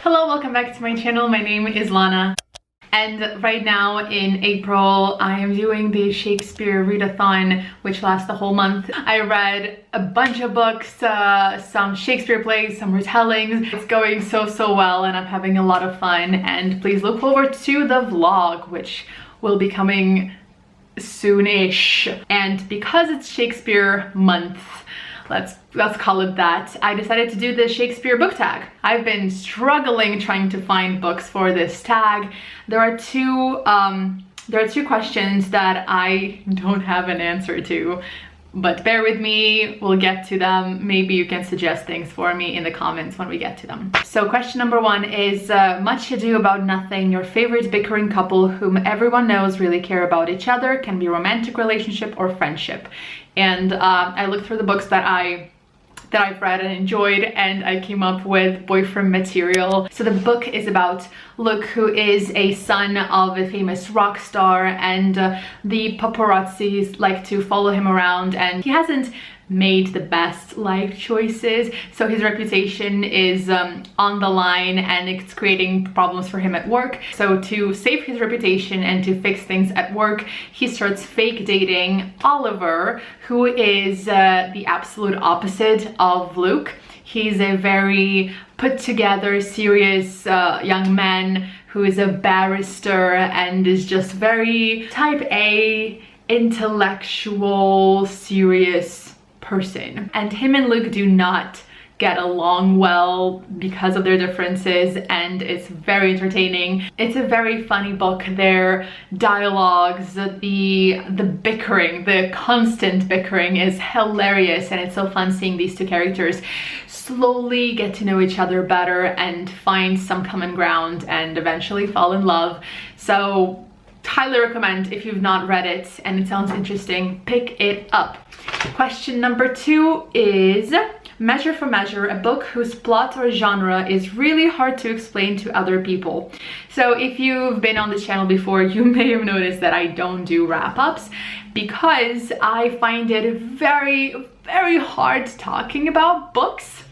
Hello, welcome back to my channel. My name is Lana. And right now in April, I am doing the Shakespeare Readathon, which lasts the whole month. I read a bunch of books, some Shakespeare plays, some retellings. It's going so well and I'm having a lot of fun. And please look forward to the vlog, which will be coming soon-ish. And because it's Shakespeare month, let's call it that, I decided to do the Shakespeare book tag. I've been struggling trying to find books for this tag. There are two questions that I don't have an answer to, but bear with me, we'll get to them. Maybe you can suggest things for me in the comments when we get to them. So question number one is, Much Ado About Nothing, your favorite bickering couple whom everyone knows really care about each other, can be romantic relationship or friendship. And I looked through the books that I've read and enjoyed, and I came up with boyfriend material. So the book is about Luke, who is a son of a famous rock star, and the paparazzis like to follow him around, and he hasn't made the best life choices, so his reputation is on the line, and it's creating problems for him at work. So to save his reputation and to fix things at work, he starts fake dating Oliver, who is the absolute opposite of Luke. He's a very put together, serious young man who is a barrister and is just very type A, intellectual, serious person. And him and Luke do not get along well because of their differences, and it's very entertaining. It's a very funny book. Their dialogues, the bickering, the constant bickering is hilarious, and it's so fun seeing these two characters slowly get to know each other better and find some common ground and eventually fall in love. So highly recommend, if you've not read it and it sounds interesting, pick it up. Question number two is Measure for Measure, a book whose plot or genre is really hard to explain to other people. So if you've been on the channel before, you may have noticed that I don't do wrap-ups because I find it very hard talking about books,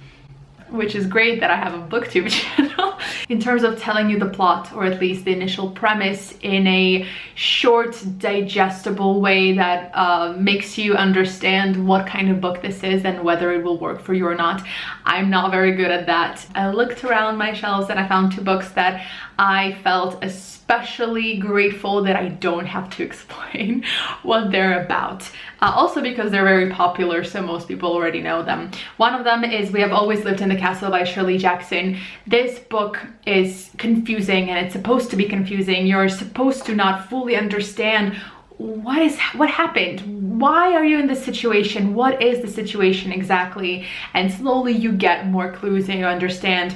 which is great that I have a booktube channel, in terms of telling you the plot, or at least the initial premise, in a short, digestible way that makes you understand what kind of book this is and whether it will work for you or not. I'm not very good at that. I looked around my shelves and I found two books that I felt especially grateful that I don't have to explain what they're about. Also because they're very popular, so most people already know them. One of them is We Have Always Lived in the Castle by Shirley Jackson. This book is confusing, and it's supposed to be confusing. You're supposed to not fully understand what happened, why are you in this situation, what is the situation exactly, and slowly you get more clues and you understand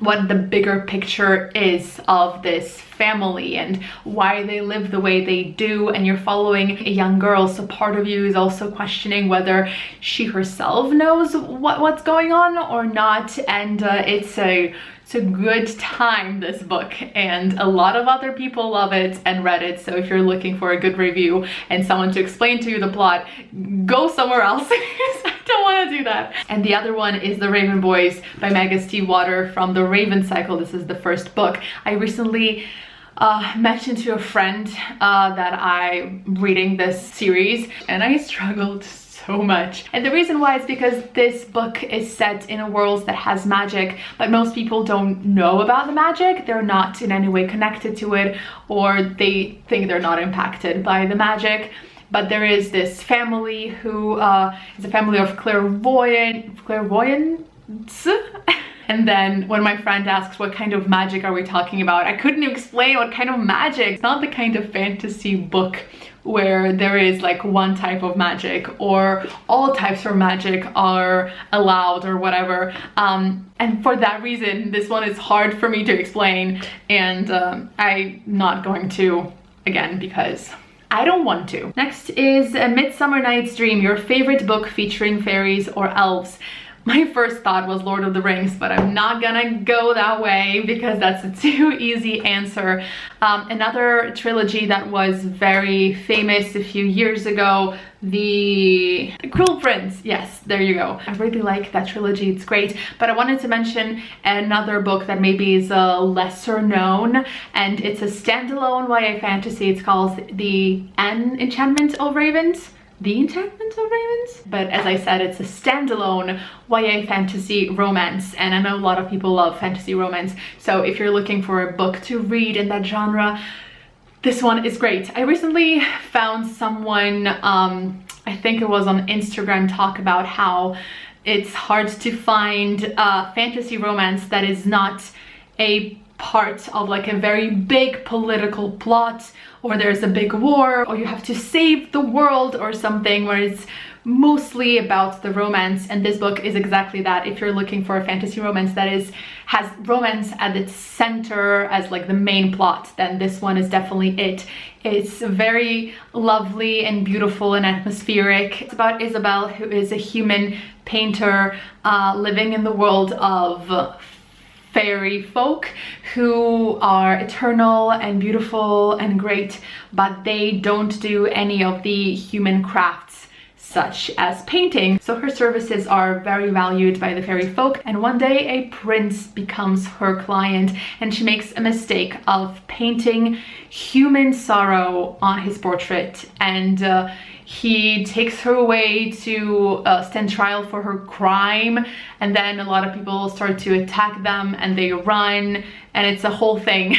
what the bigger picture is of this family and why they live the way they do. And you're following a young girl, so part of you is also questioning whether she herself knows what's going on or not. And it's a good time, this book, and a lot of other people love it and read it. So if you're looking for a good review and someone to explain to you the plot, go somewhere else. I don't want to do that. And the other one is The Raven Boys by Megas T. Water from the Raven Cycle. This is the first book. I recently mentioned to a friend that I'm reading this series, and I struggled so much. And the reason why is because this book is set in a world that has magic, but most people don't know about the magic. They're not in any way connected to it, or they think they're not impacted by the magic. But there is this family who is a family of clairvoyants. And then when my friend asks what kind of magic are we talking about, I couldn't explain what kind of magic. It's not the kind of fantasy book where there is like one type of magic or all types of magic are allowed or whatever. And for that reason, this one is hard for me to explain, and I'm not going to, again, because I don't want to. Next is A Midsummer Night's Dream, your favorite book featuring fairies or elves. My first thought was Lord of the Rings, but I'm not gonna go that way because that's a too easy answer. Another trilogy that was very famous a few years ago, The Cruel Prince. Yes, there you go. I really like that trilogy, it's great. But I wanted to mention another book that maybe is lesser known, and it's a standalone YA fantasy. It's called The Enchantment of Ravens. The Enchantment of Ravens? But as I said, it's a standalone YA fantasy romance, and I know a lot of people love fantasy romance, so if you're looking for a book to read in that genre, this one is great. I recently found someone, I think it was on Instagram, talk about how it's hard to find a fantasy romance that is not a part of like a very big political plot, or there's a big war, or you have to save the world or something, where it's mostly about the romance. And this book is exactly that. If you're looking for a fantasy romance that has romance at its center as like the main plot, then this one is definitely it. It's very lovely and beautiful and atmospheric. It's about Isabel, who is a human painter living in the world of fairy folk who are eternal and beautiful and great, but they don't do any of the human crafts such as painting. So her services are very valued by the fairy folk, and one day a prince becomes her client and she makes a mistake of painting human sorrow on his portrait, and he takes her away to stand trial for her crime, and then a lot of people start to attack them and they run, and it's a whole thing.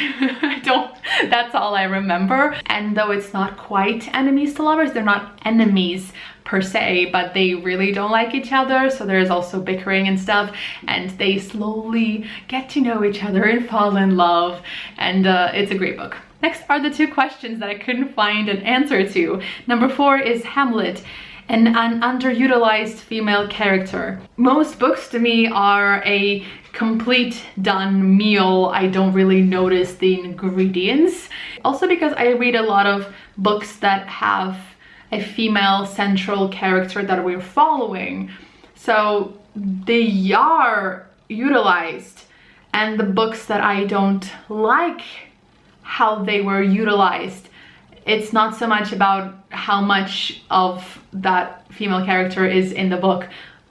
That's all I remember. And though it's not quite enemies to lovers, they're not enemies per se, but they really don't like each other, so there's also bickering and stuff, and they slowly get to know each other and fall in love, and it's a great book. Next are the two questions that I couldn't find an answer to. Number 4 is Hamlet, an underutilized female character. Most books to me are a complete done meal. I don't really notice the ingredients. Also because I read a lot of books that have a female central character that we're following, so they are utilized. And the books that I don't like how they were utilized, it's not so much about how much of that female character is in the book,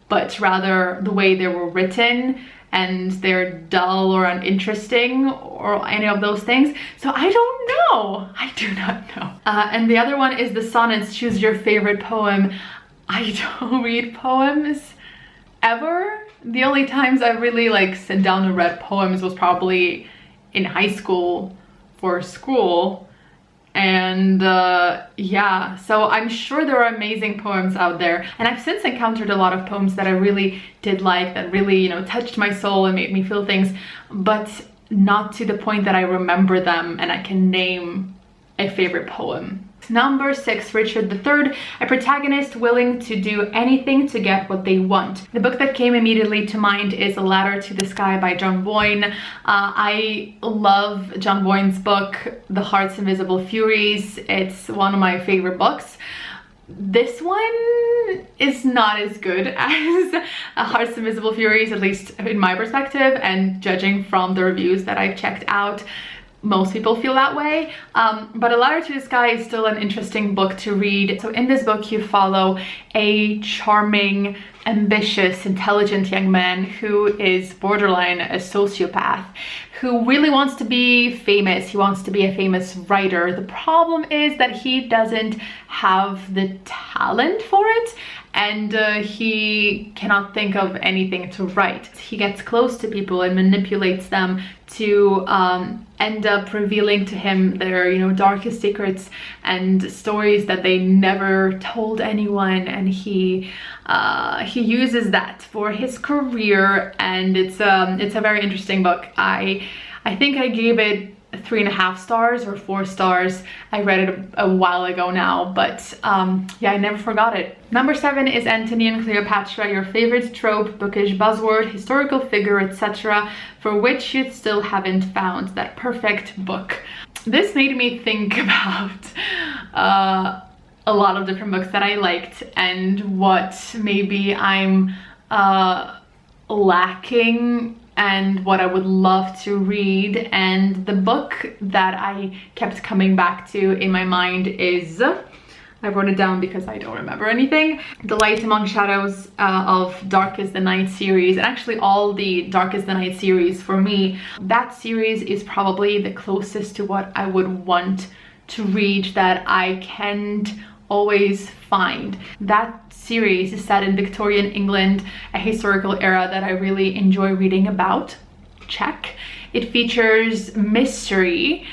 but rather the way they were written, and they're dull or uninteresting or any of those things. So I don't know. I do not know. And the other one is the Sonnets, choose your favorite poem. I don't read poems ever. The only times I really like sat down and read poems was probably in high school for school. And yeah, so I'm sure there are amazing poems out there, and I've since encountered a lot of poems that I really did like, that really, you know, touched my soul and made me feel things, but not to the point that I remember them and I can name a favorite poem. Number 6, Richard III, a protagonist willing to do anything to get what they want. The book that came immediately to mind is A Ladder to the Sky by John Boyne. I love John Boyne's book, The Heart's Invisible Furies. It's one of my favorite books. This one is not as good as Heart's Invisible Furies, at least in my perspective, and judging from the reviews that I've checked out, most people feel that way. But A Ladder to the Sky is still an interesting book to read. So in this book you follow a charming, ambitious, intelligent young man who is borderline a sociopath, who really wants to be famous. He wants to be a famous writer. The problem is that he doesn't have the talent for it, and he cannot think of anything to write. He gets close to people and manipulates them to end up revealing to him their, you know, darkest secrets and stories that they never told anyone, and he uses that for his career, and it's a very interesting book. I think I gave it 3.5 stars or 4 stars. I read it a while ago now, but yeah, I never forgot it. Number 7 is Antony and Cleopatra, your favorite trope, bookish, buzzword, historical figure, etc., for which you still haven't found that perfect book. This made me think about a lot of different books that I liked and what maybe I'm lacking and what I would love to read. And the book that I kept coming back to in my mind is, I wrote it down because I don't remember anything, The Light Among Shadows of Dark is the Night series. And actually all the Dark is the Night series, for me, that series is probably the closest to what I would want to read that I can't always find. That series is set in Victorian England, a historical era that I really enjoy reading about. Check. It features mystery,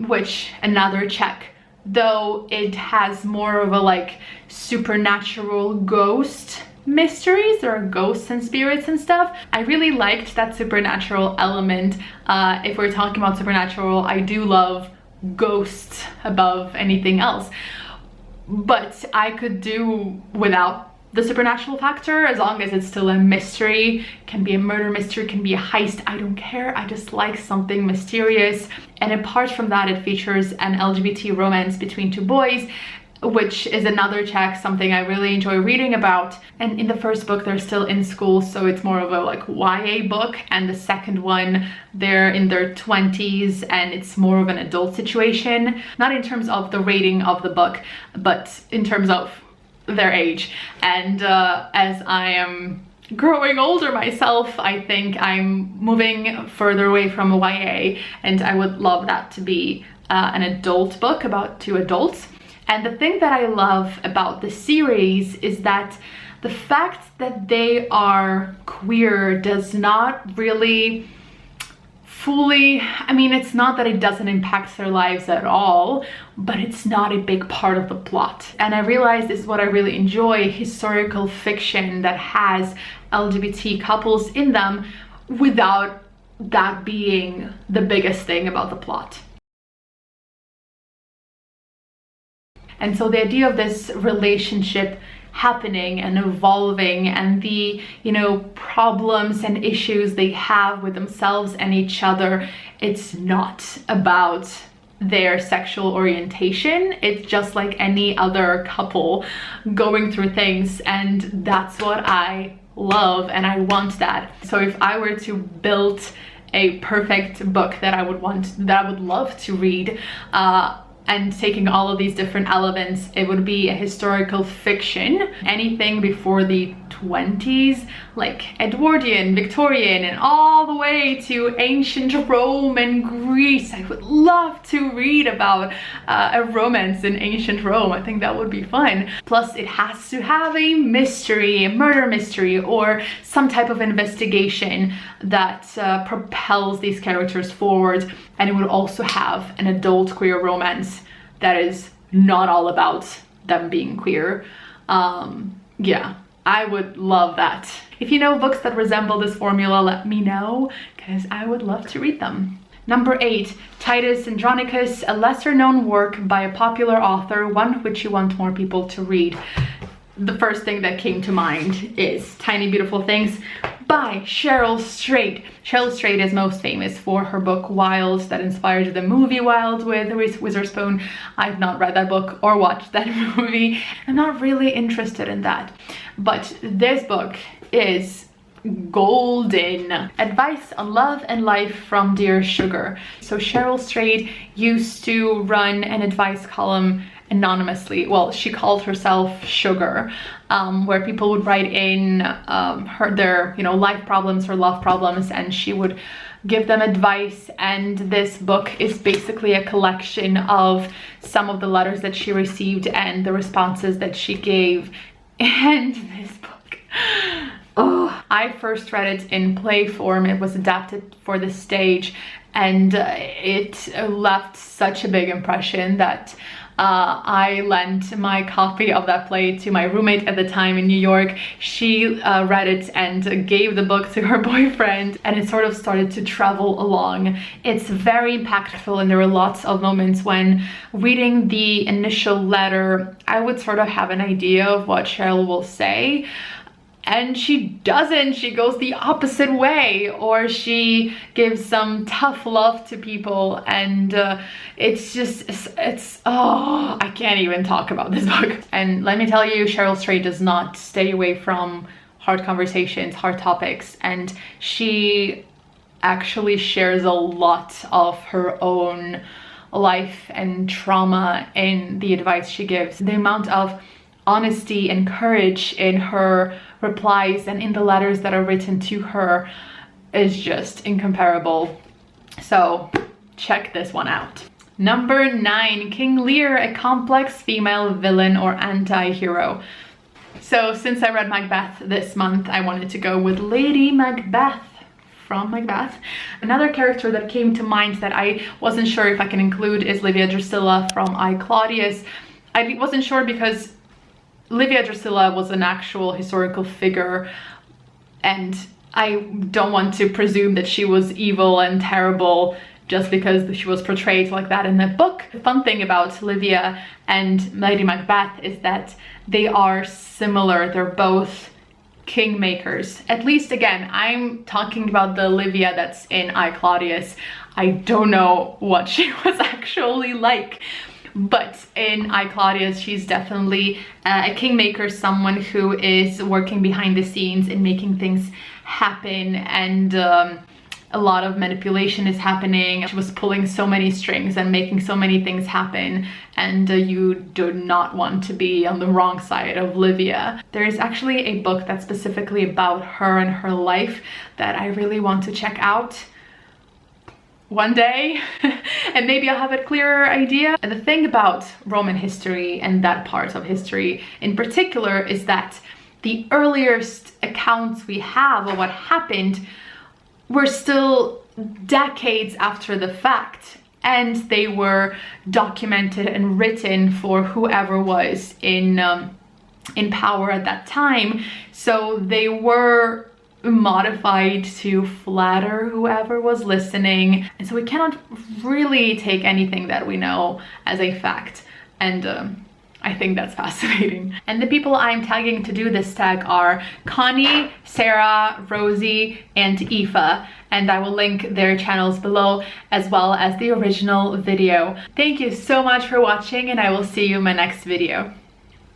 which another check, though it has more of a like supernatural ghost mysteries. There are ghosts and spirits and stuff. I really liked that supernatural element. If we're talking about supernatural, I do love ghosts above anything else, but I could do without the supernatural factor as long as it's still a mystery. Can be a murder mystery, can be a heist, I don't care. I just like something mysterious. And apart from that, it features an LGBT romance between two boys, which is another check, something I really enjoy reading about. And in the first book, they're still in school, so it's more of a like YA book, and the second one, they're in their 20s and it's more of an adult situation. Not in terms of the rating of the book, but in terms of their age. And as I am growing older myself, I think I'm moving further away from a YA, and I would love that to be an adult book about two adults. And the thing that I love about the series is that the fact that they are queer does not really fully, I mean, it's not that it doesn't impact their lives at all, but it's not a big part of the plot. And I realize this is what I really enjoy, historical fiction that has LGBT couples in them without that being the biggest thing about the plot. And so the idea of this relationship happening and evolving, and the, you know, problems and issues they have with themselves and each other, it's not about their sexual orientation. It's just like any other couple going through things, and that's what I love, and I want that. So if I were to build a perfect book that I would love to read, and taking all of these different elements, it would be a historical fiction. Anything before the 20s, like Edwardian, Victorian, and all the way to ancient Rome and Greece. I would love to read about a romance in ancient Rome. I think that would be fun. Plus, it has to have a mystery, a murder mystery, or some type of investigation that propels these characters forward. And it would also have an adult queer romance that is not all about them being queer. Yeah, I would love that. If you know books that resemble this formula, let me know, because I would love to read them. Number 8, Titus Andronicus, a lesser known work by a popular author, one which you want more people to read. The first thing that came to mind is Tiny Beautiful Things by Cheryl Strayed. Cheryl Strayed is most famous for her book Wilde that inspired the movie Wilde with Reese Witherspoon. I've not read that book or watched that movie. I'm not really interested in that. But this book is golden. Advice on love and life from Dear Sugar. So Cheryl Strayed used to run an advice column anonymously. Well, she called herself Sugar, where people would write in their, you know, life problems or love problems, and she would give them advice. And this book is basically a collection of some of the letters that she received and the responses that she gave. And this book, oh, I first read it in play form. It was adapted for the stage, and it left such a big impression that I lent my copy of that play to my roommate at the time in New York. She read it and gave the book to her boyfriend, and it sort of started to travel along. It's very impactful, and there were lots of moments when reading the initial letter, I would sort of have an idea of what Cheryl will say. And she doesn't. She goes the opposite way, or she gives some tough love to people, and it's oh, I can't even talk about this book. And let me tell you, Cheryl Strayed does not stay away from hard conversations, hard topics, and she actually shares a lot of her own life and trauma in the advice she gives. The amount of honesty and courage in her replies and in the letters that are written to her is just incomparable. So check this one out. Number 9, King Lear, a complex female villain or anti-hero. So since I read Macbeth this month, I wanted to go with Lady Macbeth from Macbeth. Another character that came to mind that I wasn't sure if I can include is Livia Drusilla from I, Claudius. I wasn't sure because Livia Drusilla was an actual historical figure, and I don't want to presume that she was evil and terrible just because she was portrayed like that in the book. The fun thing about Livia and Lady Macbeth is that they are similar. They're both kingmakers. At least, again, I'm talking about the Olivia that's in I, Claudius. I don't know what she was actually like, but in I, Claudius, she's definitely a kingmaker, someone who is working behind the scenes and making things happen, and a lot of manipulation is happening. She was pulling so many strings and making so many things happen, and you do not want to be on the wrong side of Livia. There is actually a book that's specifically about her and her life that I really want to check out one day, and maybe I'll have a clearer idea. And the thing about Roman history and that part of history in particular is that the earliest accounts we have of what happened were still decades after the fact, and they were documented and written for whoever was in power at that time. So they were modified to flatter whoever was listening, and so we cannot really take anything that we know as a fact, and I think that's fascinating. And the people I'm tagging to do this tag are Connie, Sarah, Rosie, and Aoife, and I will link their channels below as well as the original video. Thank you so much for watching, and I will see you in my next video.